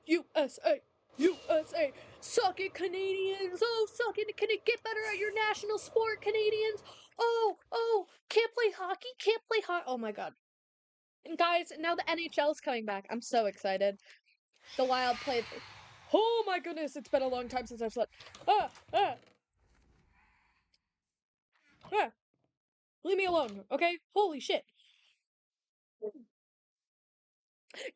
USA, USA. Suck it, Canadians. Oh, suck it. Can it get better at your national sport, Canadians? Oh, can't play hockey, can't play hockey. Oh my god. And guys, now the NHL is coming back. I'm so excited. The Wild played. Oh my goodness, it's been a long time since I've slept. Ah. Leave me alone, okay? Holy shit.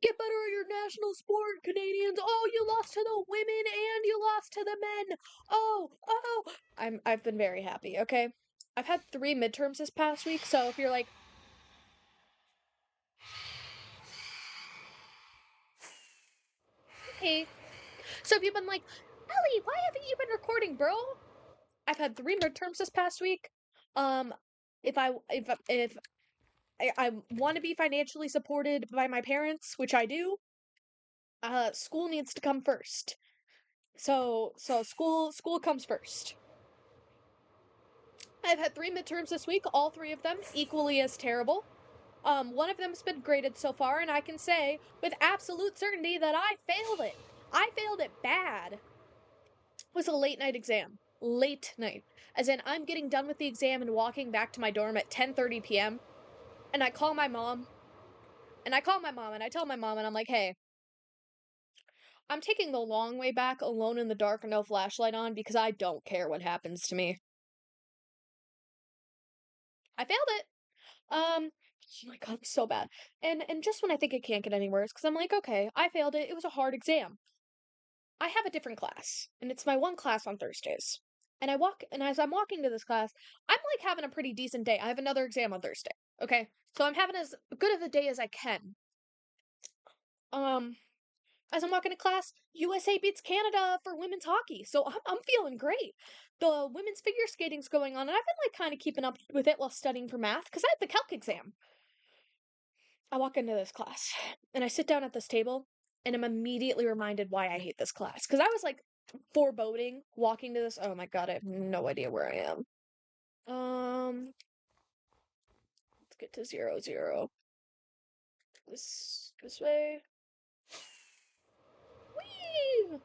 Get better at your national sport, Canadians. Oh, you lost to the women and you lost to the men. Oh. I've been very happy, okay? I've had 3 midterms this past week, so if you're like, hey. So if you've been like, Ellie, why haven't you been recording, bro? I've had 3 midterms this past week. If I want to be financially supported by my parents, which I do, school needs to come first. So school comes first. I've had 3 midterms this week, all 3 of them equally as terrible. One of them's been graded so far, and I can say with absolute certainty that I failed it. I failed it bad. It was a late night exam. Late night. As in, I'm getting done with the exam and walking back to my dorm at 10:30 p.m. And I call my mom. And I tell my mom, and I'm like, hey, I'm taking the long way back alone in the dark and no flashlight on because I don't care what happens to me. I failed it. Oh my god, it's so bad. And just when I think it can't get any worse, because I'm like, okay, I failed it. It was a hard exam. I have a different class, and it's my one class on Thursdays. And as I'm walking to this class, I'm like having a pretty decent day. I have another exam on Thursday. Okay? So I'm having as good of a day as I can. As I'm walking to class, USA beats Canada for women's hockey. So I'm feeling great. The women's figure skating's going on, and I've been like kind of keeping up with it while studying for math because I have the calc exam. I walk into this class and I sit down at this table and I'm immediately reminded why I hate this class. Because I was like foreboding walking to this. Oh my god, I have no idea where I am. Let's get to 0, 0. This way. Whee!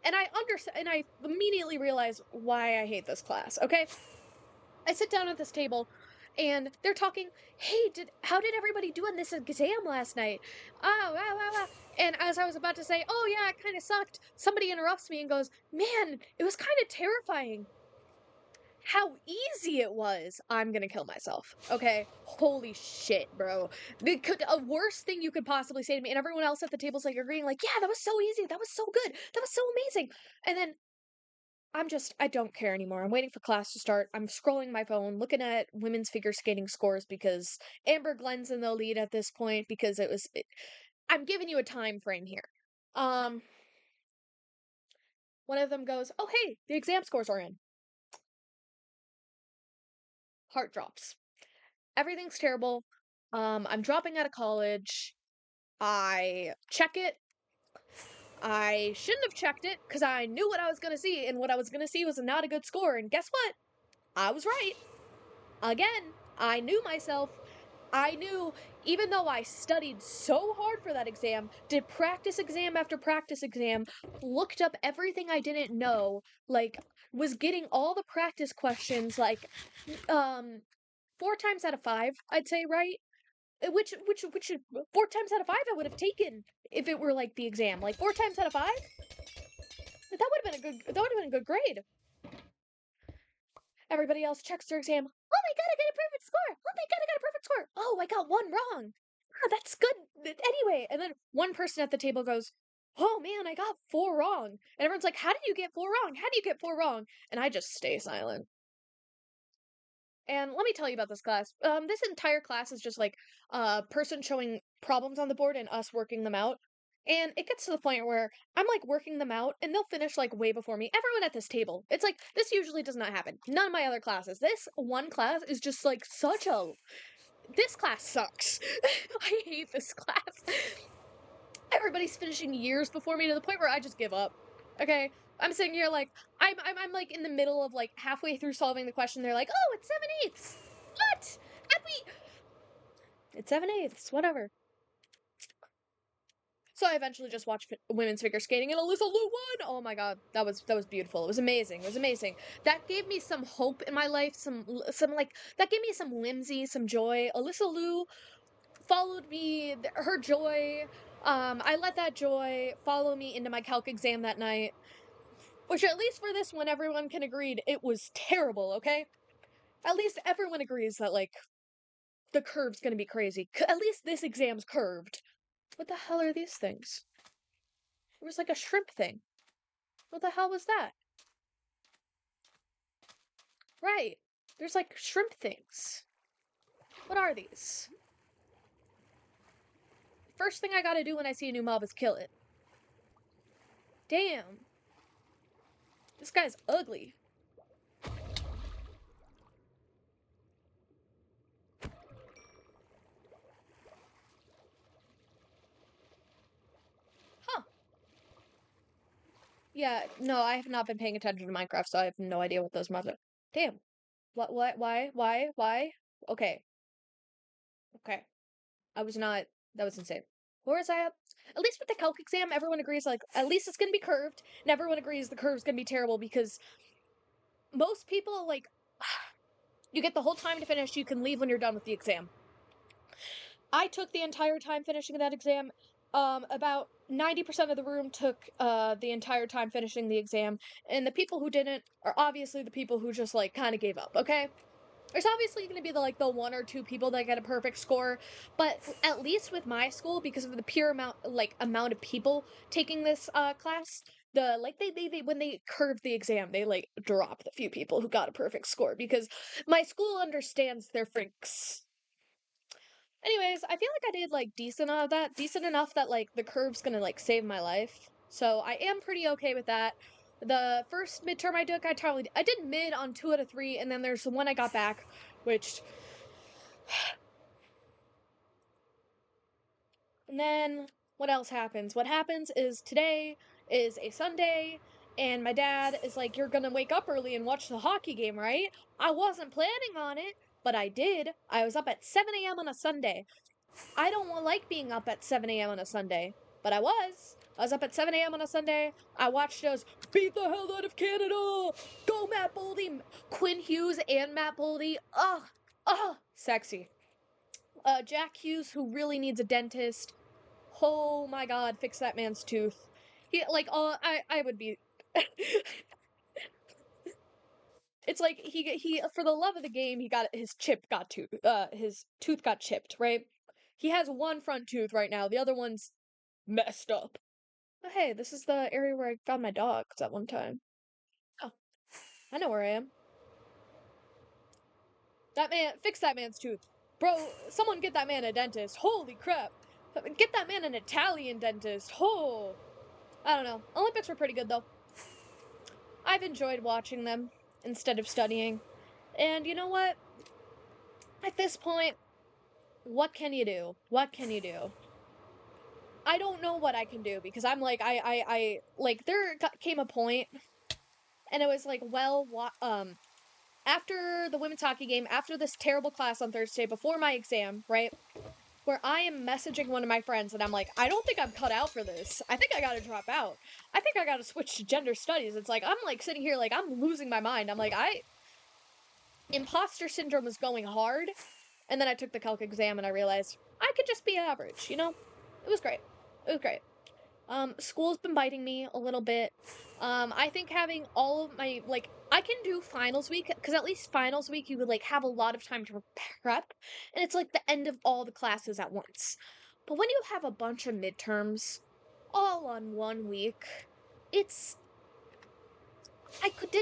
And I immediately realize why I hate this class, okay? I sit down at this table and they're talking, hey, how did everybody do in this exam last night? Oh. And as I was about to say, oh yeah, it kind of sucked, somebody interrupts me and goes, man, it was kind of terrifying. How easy it was. I'm gonna kill myself. Okay? Holy shit, bro. A worst thing you could possibly say to me, and everyone else at the table's like agreeing, like, yeah, that was so easy. That was so good. That was so amazing. And then I don't care anymore. I'm waiting for class to start. I'm scrolling my phone, looking at women's figure skating scores because Amber Glen's in the lead at this point because I'm giving you a time frame here. One of them goes, oh, hey, the exam scores are in. Heart drops. Everything's terrible. I'm dropping out of college. I check it. I shouldn't have checked it because I knew what I was going to see, and what I was going to see was not a good score. And guess what? I was right. Again, I knew myself. I knew, even though I studied so hard for that exam, did practice exam after practice exam, looked up everything I didn't know, like, was getting all the practice questions, like, 4 times out of 5, I'd say, right? Which 4 times out of 5 I would have taken if it were like the exam. Like 4 times out of 5? That would have been a good grade. Everybody else checks their exam. Oh my god, I got a perfect score! Oh my god, I got a perfect score! Oh, I got 1 wrong. Oh, that's good. Anyway, and then one person at the table goes, oh man, I got 4 wrong. And everyone's like, how did you get 4 wrong? How do you get 4 wrong? And I just stay silent. And let me tell you about this class. This entire class is just like a person showing problems on the board and us working them out. And it gets to the point where I'm like working them out and they'll finish like way before me. Everyone at this table. It's like this usually does not happen. None of my other classes. This one class is just like this class sucks. I hate this class. Everybody's finishing years before me to the point where I just give up. Okay? I'm sitting here like I'm like in the middle of like halfway through solving the question. They're like, "Oh, it's 7/8." What? It's 7/8. Whatever. So I eventually just watched women's figure skating, and Alyssa Liu won. Oh my god, that was beautiful. It was amazing. It was amazing. That gave me some hope in my life. Some like that gave me some whimsy, some joy. Alyssa Liu followed me. Her joy. I let that joy follow me into my calc exam that night. Which, at least for this one, everyone can agree it was terrible. Okay, at least everyone agrees that like the curve's gonna be crazy. At least this exam's curved. What the hell are these things? It was like a shrimp thing. What the hell was that? Right. There's like shrimp things. What are these? First thing I gotta do when I see a new mob is kill it. Damn. This guy's ugly. Huh. Yeah, no, I have not been paying attention to Minecraft, so I have no idea what those mobs are. Damn. What, why? Okay. Okay. I was not, that was insane. Where was I at? At least with the calc exam, everyone agrees, like, at least it's gonna be curved, and everyone agrees the curve's gonna be terrible because most people, like, you get the whole time to finish, you can leave when you're done with the exam. I took the entire time finishing that exam. About 90% of the room took the entire time finishing the exam, and the people who didn't are obviously the people who just like kind of gave up. Okay, there's obviously going to be the one or two people that get a perfect score, but at least with my school, because of the pure amount of people taking this class, they when they curved the exam, they like dropped the few people who got a perfect score because my school understands their freaks. Anyways, I feel like I did like decent enough that like the curve's gonna like save my life. So I am pretty okay with that. The first midterm I took, I did mid on 2 out of 3, and then there's the one I got back, which and then what else happens? What happens is today is a Sunday, and my dad is like, "You're gonna wake up early and watch the hockey game, right?" I wasn't planning on it, but I did. I was up at 7 a.m. on a Sunday. I don't like being up at 7 a.m. on a Sunday, but I was. I was up at 7 a.m. on a Sunday. I watched us beat the hell out of Canada. Go Matt Boldy, Quinn Hughes and Matt Boldy. Sexy. Jack Hughes, who really needs a dentist. Oh my God, fix that man's tooth. He like, I would be. It's like he for the love of the game, he got his tooth got chipped, right? He has one front tooth right now. The other one's messed up. Oh, hey, this is the area where I found my dogs at one time. Oh, I know where I am. Fix that man's tooth. Bro, someone get that man a dentist. Holy crap. Get that man an Italian dentist. Oh, I don't know. Olympics were pretty good though. I've enjoyed watching them instead of studying. And you know what? At this point, what can you do? What can you do? I don't know what I can do because I'm like, there came a point, and it was like, well, after the women's hockey game, after this terrible class on Thursday, before my exam, right, where I am messaging one of my friends, and I'm like, I don't think I'm cut out for this. I think I gotta drop out. I think I gotta switch to gender studies. It's like, I'm like sitting here, like, I'm losing my mind. I'm like, imposter syndrome was going hard, and then I took the calc exam, and I realized I could just be average, you know? It was great. It was great. School's been biting me a little bit. I think having all of my, like, I can do finals week, because at least finals week you would, like, have a lot of time to prep, and it's, like, the end of all the classes at once. But when you have a bunch of midterms all on one week, didn't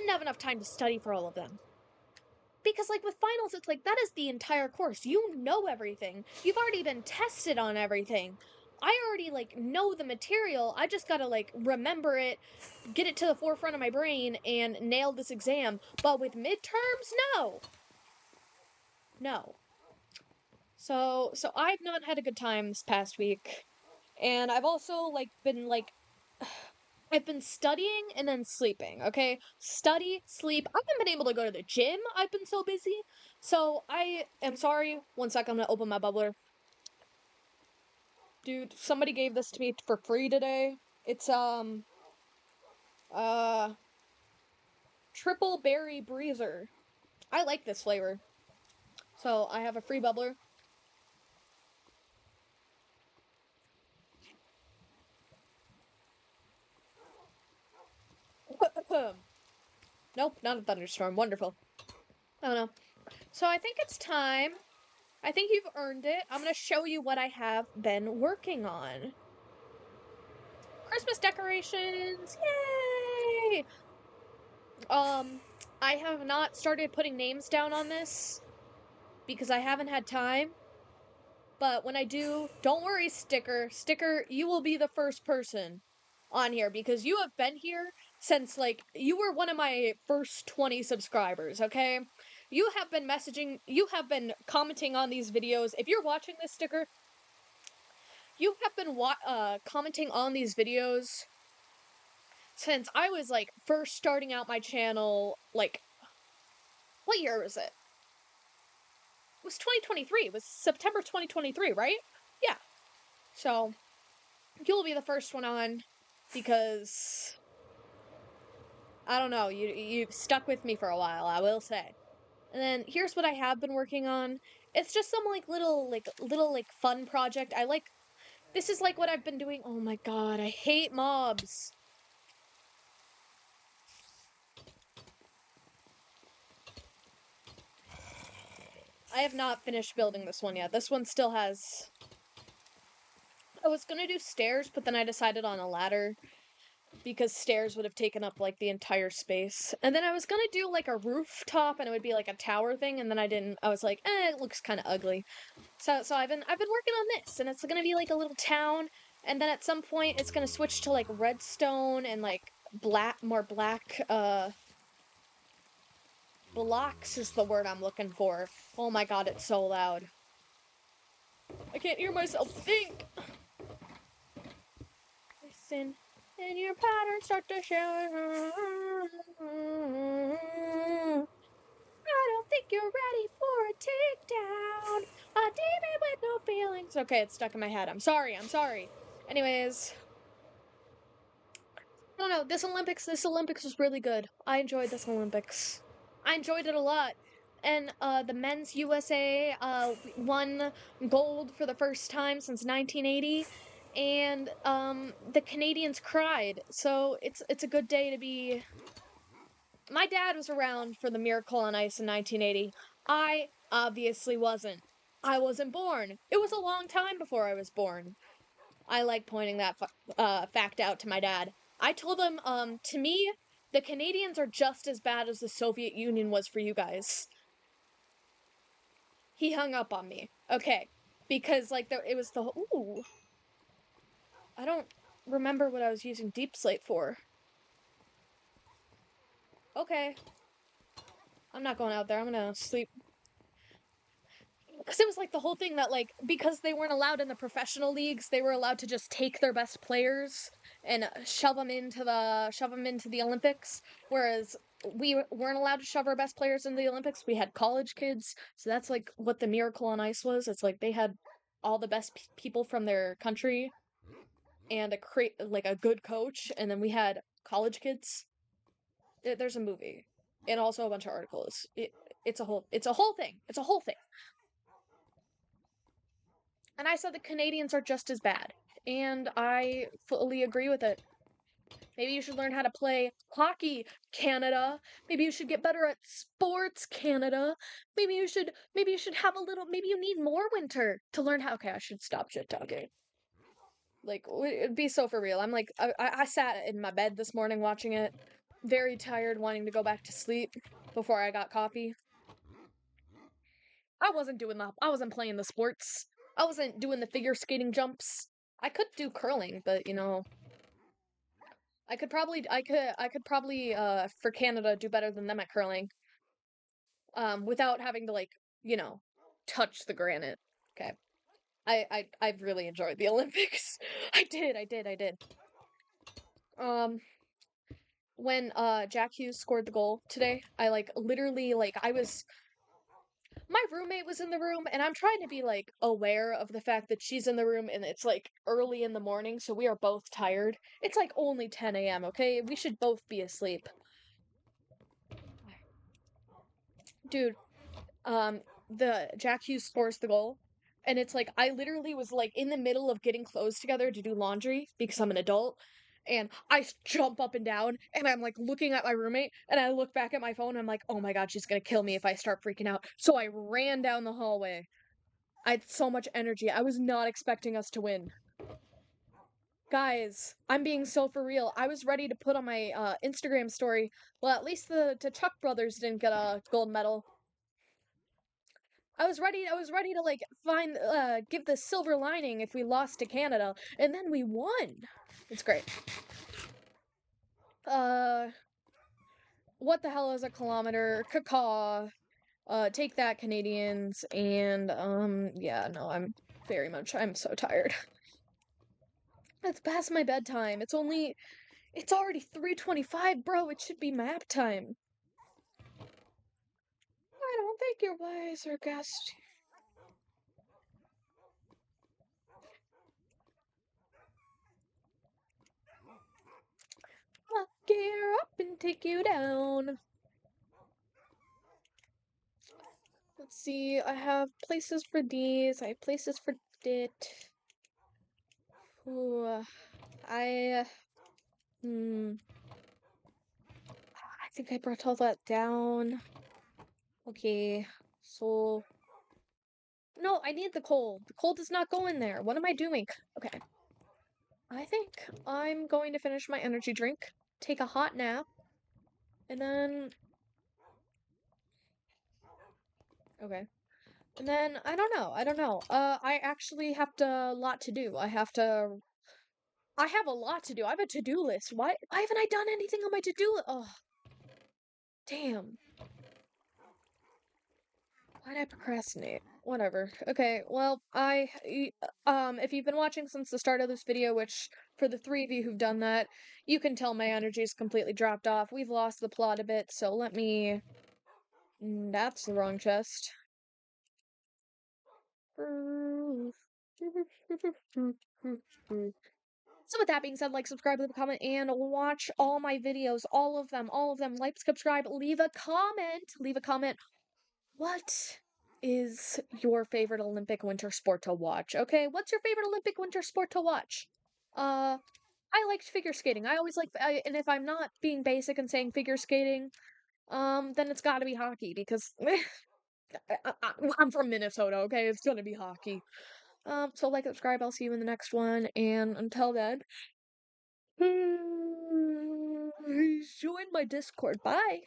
have enough time to study for all of them. Because, like, with finals, it's like, that is the entire course. You know everything. You've already been tested on everything. I already, like, know the material. I just gotta, like, remember it, get it to the forefront of my brain, and nail this exam. But with midterms, no. No. So I've not had a good time this past week. And I've also, like, been, like... I've been studying and then sleeping, okay? Study, sleep. I haven't been able to go to the gym. I've been so busy. So I am sorry. One sec, I'm gonna open my bubbler. Dude, somebody gave this to me for free today. It's, triple berry breezer. I like this flavor. So, I have a free bubbler. Nope, not a thunderstorm. Wonderful. Oh no. So I think it's time. I think you've earned it. I'm gonna show you what I have been working on. Christmas decorations! Yay! I have not started putting names down on this because I haven't had time. But when I do, don't worry, Sticker. Sticker, you will be the first person on here because you have been here since, like, you were one of my first 20 subscribers, okay? You have been messaging, you have been commenting on these videos. If you're watching this, Sticker, you have been commenting on these videos since I was, like, first starting out my channel, like, what year was it? It was 2023. It was September 2023, right? Yeah. So, you'll be the first one on because I don't know, you've stuck with me for a while, I will say. And then here's what I have been working on. It's just some little fun project. This is like what I've been doing. Oh my god, I hate mobs. I have not finished building this one yet. This one still has... I was gonna do stairs, but then I decided on a ladder because stairs would have taken up like the entire space. And then I was gonna do like a rooftop and it would be like a tower thing, and then I didn't. I was like, it looks kind of ugly. So I've been working on this, and it's gonna be like a little town, and then at some point it's gonna switch to like redstone and like more black blocks is the word I'm looking for. Oh my god, it's so loud. I can't hear myself think. Listen, and your patterns start to show. I don't think you're ready for a takedown. A demon with no feelings. Okay, it's stuck in my head. I'm sorry. Anyways. No, this Olympics was really good. I enjoyed this Olympics. I enjoyed it a lot. And, the men's USA, won gold for the first time since 1980. And, the Canadians cried. So, it's a good day to be... My dad was around for the Miracle on Ice in 1980. I obviously wasn't. I wasn't born. It was a long time before I was born. I like pointing that fact out to my dad. I told him, to me, the Canadians are just as bad as the Soviet Union was for you guys. He hung up on me. Okay. Because, like, it was the... Ooh. I don't remember what I was using Deep Slate for. Okay. I'm not going out there. I'm gonna sleep. Because it was, like, the whole thing that, like, because they weren't allowed in the professional leagues, they were allowed to just take their best players and shove them into the Olympics, whereas we weren't allowed to shove our best players into the Olympics. We had college kids, so that's, like, what the Miracle on Ice was. It's like they had all the best people from their country and a good coach, and then we had college kids. There's a movie and also a bunch of articles. It's a whole thing. It's a whole thing. And I said the Canadians are just as bad. And I fully agree with it. Maybe you should learn how to play hockey, Canada. Maybe you should get better at sports, Canada. Maybe you should have maybe you need more winter to learn how. Okay, I should stop shit talking. Like, it'd be so for real. I'm like, I sat in my bed this morning watching it, very tired, wanting to go back to sleep before I got coffee. I wasn't playing the sports. I wasn't doing the figure skating jumps. I could do curling, but you know, I could probably for Canada do better than them at curling. Without having to, like, you know, touch the granite. Okay. I've really enjoyed the Olympics. I did. When Jack Hughes scored the goal today, I, like, literally, like, I was My roommate was in the room, and I'm trying to be, like, aware of the fact that she's in the room and it's, like, early in the morning, so we are both tired. It's, like, only 10 a.m., okay? We should both be asleep. Dude, the Jack Hughes scores the goal, and it's like I literally was like in the middle of getting clothes together to do laundry because I'm an adult, and jump up and down, and I'm like looking at my roommate, and I look back at my phone, and I'm like, oh my god, she's gonna kill me if I start freaking out. So I ran down the hallway. I had so much energy. I was not expecting us to win. Guys, I'm being so for real. I was ready to put on my Instagram story. Well, at least the Chuck brothers didn't get a gold medal. I was ready to like find give the silver lining if we lost to Canada, and then we won. It's great. What the hell is a kilometer? Cacaw. Take that, Canadians. And yeah, no, I'm so tired. It's past my bedtime. It's already 3:25, bro. It should be map time. I don't think you're wise or guest. I'll gear up and take you down. Let's see, I have places for these, I have places for it. Ooh, I, I think I brought all that down. Okay, so, no, I need the coal. The coal does not go in there. What am I doing? Okay, I think I'm going to finish my energy drink, take a hot nap, and then, okay. And then, I don't know. I actually have a lot to do. I have a lot to do. I have a to-do list. Why haven't I done anything on my to-do list? Oh, damn. Why'd I procrastinate? Whatever. Okay, well, if you've been watching since the start of this video, which, for the 3 of you who've done that, you can tell my energy's completely dropped off. We've lost the plot a bit, so let me... That's the wrong chest. So with that being said, like, subscribe, leave a comment, and watch all my videos. All of them. Like, subscribe, leave a comment. Leave a comment. What is your favorite Olympic winter sport to watch? Okay, what's your favorite Olympic winter sport to watch? I liked figure skating. I always like, and if I'm not being basic and saying figure skating, then it's gotta be hockey because I'm from Minnesota, okay? It's gonna be hockey. So like, subscribe, I'll see you in the next one, and until then, join my Discord. Bye!